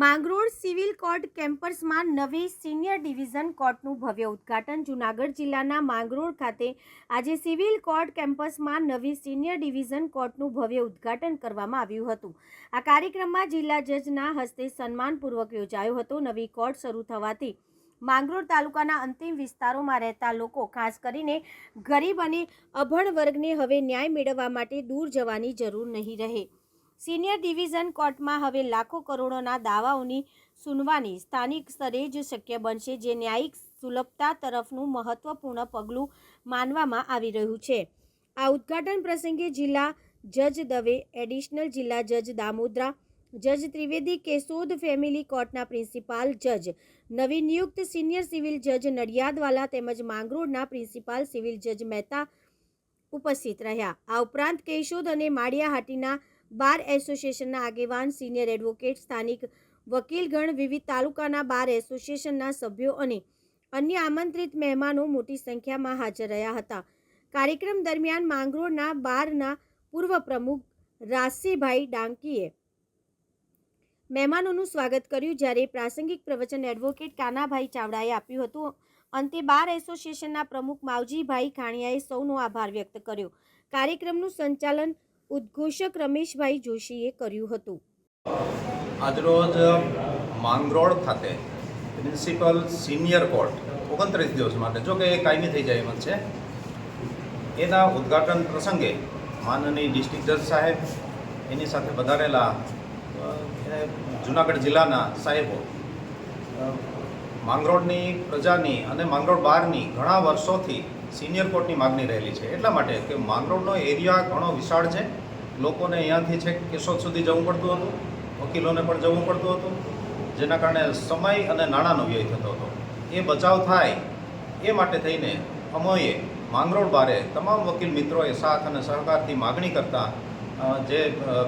Mangrol civil court કેમ્પસમાં નવી senior division કોર્ટનું ભવ્ય ઉદ્ઘાટન. જૂનાગઢ જિલ્લાના માંગરોળ ખાતે આજે સિવિલ કોર્ટ કેમ્પસમાં નવી સિનિયર ડિવિઝન કોર્ટનું ભવ્ય ઉદ્ઘાટન કરવામાં આવ્યું હતું. આ કાર્યક્રમમાં જિલ્લા જજના હસ્તે સન્માનપૂર્વક યોજાયો હતો. નવી કોર્ટ શરૂ થવાથી માંગરોળ તાલુકાના અંતિમ વિસ્તારોમાં રહેતા લોકો, ખાસ કરીને ગરીબ અને અભણ વર્ગને હવે ન્યાય મેળવવા માટે દૂર જવાની જરૂર નહીં રહે. સિનિયર ડિવિઝન કોર્ટમાં હવે લાખો કરોડોના દાવાઓની સુનવાણી સ્થાનિક સ્તરે જ શક્ય બનશે, જે ન્યાયિક સુલભતા તરફનું મહત્વપૂર્ણ પગલું માનવામાં આવી રહ્યું છે. આ ઉદ્ઘાટન પ્રસંગે જિલ્લા જજ દવે, એડિશનલ જિલ્લા જજ દામોદરા, જજ ત્રિવેદી, કેશોદ ફેમિલી કોર્ટના પ્રિન્સિપાલ જજ, નવી નિયુક્ત સિનિયર સિવિલ જજ નડિયાદવાલા તેમજ માંગરોળના પ્રિન્સિપાલ સિવિલ જજ મહેતા ઉપસ્થિત રહ્યા. આ ઉપરાંત કેશોદ અને માળિયાહાટીના બાર એસોસિએશનના આગેવાન, સિનિયર એડવોકેટ, સ્થાનિક વકીલગણ, વિવિધ તાલુકાના બાર એસોસિએશનના સભ્યો અને અન્ય આમંત્રિત મહેમાનો મોટી સંખ્યામાં હાજર રહ્યા હતા. કાર્યક્રમ દરમિયાન માંગરોળના બારના પૂર્વ પ્રમુખ રાસીભાઈ ડાંકીએ મહેમાનોનું સ્વાગત કર્યું, જ્યારે પ્રાસંગિક પ્રવચન એડવોકેટ કાનાભાઈ ચાવડાએ આપ્યું હતું. અંતે બાર એસોસિએશનના પ્રમુખ માવજીભાઈ ખાણિયાએ સૌનો આભાર વ્યક્ત કર્યો. કાર્યક્રમનું સંચાલન ઉદ્ઘોષક રમેશભાઈ જોશીએ કર્યું હતું. આજરોજ માંગરોળ ખાતે પ્રિન્સિપલ સિનિયર કોર્ટ 29 દિવસ માટે, જો કે એ કાયમી થઈ જાય એમ છે, એના ઉદ્ઘાટન પ્રસંગે માનનીય ડિસ્ટ્રિક્ટ જજ સાહેબ, એની સાથે વધારેલા જૂનાગઢ જિલ્લાના સાહેબો, માંગરોળની પ્રજાની અને માંગરોળ બારની ઘણા વર્ષોથી સિનિયર કોર્ટની માગણી રહેલી છે. એટલા માટે કે માંગરોળનો એરિયા ઘણો વિશાળ છે. લોકોને અહીંયાથી છે કેશોદ સુધી જવું પડતું હતું, વકીલોને પણ જવું પડતું હતું, જેના કારણે સમય અને નાણાંનો વ્યય થતો હતો. એ બચાવ થાય એ માટે થઈને અમોએ માંગરોળ બારે તમામ વકીલ મિત્રોએ સાથ અને સહકારથી માગણી કરતા જે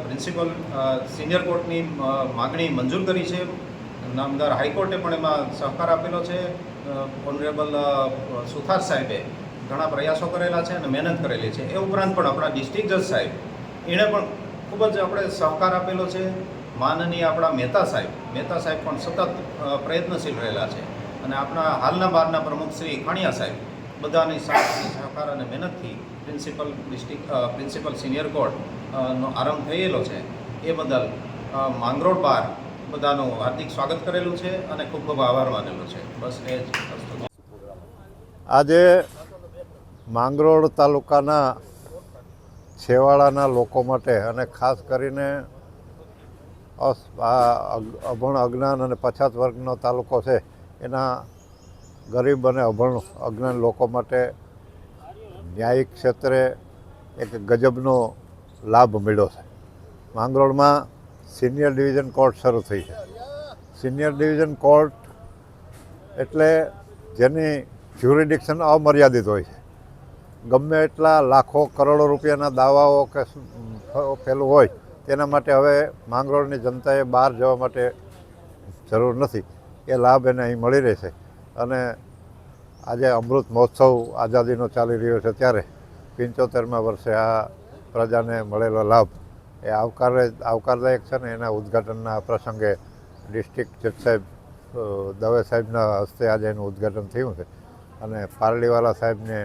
પ્રિન્સિપલ સિનિયર કોર્ટની માગણી મંજૂર કરી છે. નામદાર હાઈકોર્ટે પણ એમાં સહકાર આપેલો છે. ઓનરેબલ સુથાર સાહેબે ઘણા પ્રયાસો કરેલા છે અને મહેનત કરેલી છે. એ ઉપરાંત પણ આપણા ડિસ્ટ્રિક્ટ જજ સાહેબ, એણે પણ ખૂબ જ આપણે સહકાર આપેલો છે. માનનીય આપણા મહેતા સાહેબ પણ સતત પ્રયત્નશીલ રહેલા છે. અને આપણા હાલના બારના પ્રમુખ શ્રી ખાણિયા સાહેબ, બધાની સાથ સહકાર અને મહેનતથી પ્રિન્સિપલ સિનિયર કોર્ટનો આરંભ થયેલો છે. એ બદલ માંગરોળ બાર બધાનું હાર્દિક સ્વાગત કરેલું છે અને ખૂબ ખૂબ આભાર માનેલો છે. બસ એ જ. આજે માંગરોળ તાલુકાના છેવાડાના લોકો માટે અને ખાસ કરીને અભણ, અજ્ઞાન અને પછાત વર્ગનો તાલુકો છે, એના ગરીબ અને અભણ અજ્ઞાન લોકો માટે ન્યાયિક ક્ષેત્રે એક ગજબનો લાભ મળ્યો છે. માંગરોળમાં સિનિયર ડિવિઝન કોર્ટ શરૂ થઈ છે. સિનિયર ડિવિઝન કોર્ટ એટલે જેની જ્યુરિડિક્શન અમર્યાદિત હોય છે. ગમે એટલા લાખો કરોડો રૂપિયાના દાવાઓ કે પેલું હોય, તેના માટે હવે માંગરોળની જનતાએ બહાર જવા માટે જરૂર નથી. એ લાભ એને અહીં મળી રહેશે. અને આજે અમૃત મહોત્સવ આઝાદીનો ચાલી રહ્યો છે, ત્યારે 75મા વર્ષે આ પ્રજાને મળેલો લાભ એ આવકારદાયક છે. ને એના ઉદ્ઘાટનના પ્રસંગે ડિસ્ટ્રિક્ટ જજ સાહેબ દવે સાહેબના હસ્તે આજે એનું ઉદ્ઘાટન થયું છે. અને પારડીવાલા સાહેબને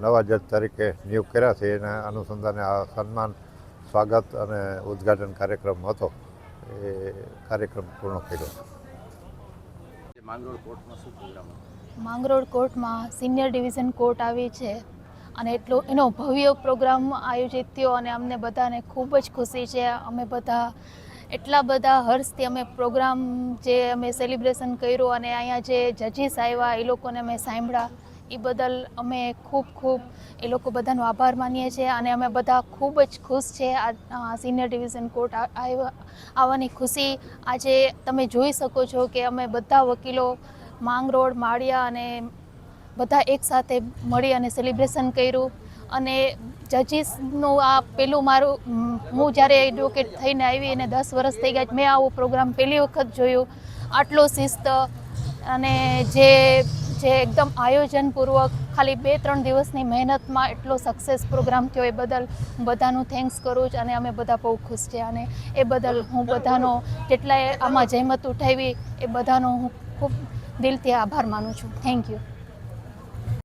નવા જજ તરીકે નિયુક્ત કર્યા છે. એના અનુસંધાને આ સન્માન, સ્વાગત અને ઉદ્ઘાટન કાર્યક્રમ હતો. એ કાર્યક્રમ પૂર્ણ કર્યો. માંગરોળ કોર્ટમાં સિનિયર ડિવિઝન કોર્ટ આવી છે અને એનો ભવ્ય પ્રોગ્રામ આયોજિત થયો અને અમને બધાને ખૂબ જ ખુશી છે. અમે બધા એટલા બધા હર્ષથી અમે પ્રોગ્રામ જે અમે સેલિબ્રેશન કર્યું અને અહીંયા જે જજીસ આવ્યા એ લોકોને અમે સાંભળ્યા, એ બદલ અમે ખૂબ એ લોકો બધાનો આભાર માનીએ છીએ. અને અમે બધા ખૂબ જ ખુશ છે આ સિનિયર ડિવિઝન કોર્ટ આવવાની ખુશી. આજે તમે જોઈ શકો છો કે અમે બધા વકીલો માંગરોળ, માળિયા અને બધા એકસાથે મળી અને સેલિબ્રેશન કર્યું. અને જજીસનું આ પેલું હું જ્યારે એડવોકેટ થઈને આવી અને 10 વર્ષ થઈ ગયા, મેં આવો પ્રોગ્રામ પહેલી વખત જોયું. આટલો શિસ્ત અને જે જે એકદમ આયોજનપૂર્વક ખાલી 2-3 દિવસની મહેનતમાં એટલો સક્સેસ પ્રોગ્રામ થયો એ બદલ હું બધાનું થેન્ક્સ કરું છું અને અમે બધા બહુ ખુશ છીએ અને એ બદલ હું બધાનો જેટલાએ આમાં જહેમત ઉઠાવી એ બધાનો હું ખૂબ દિલથી આભાર માનું છું. Thank you.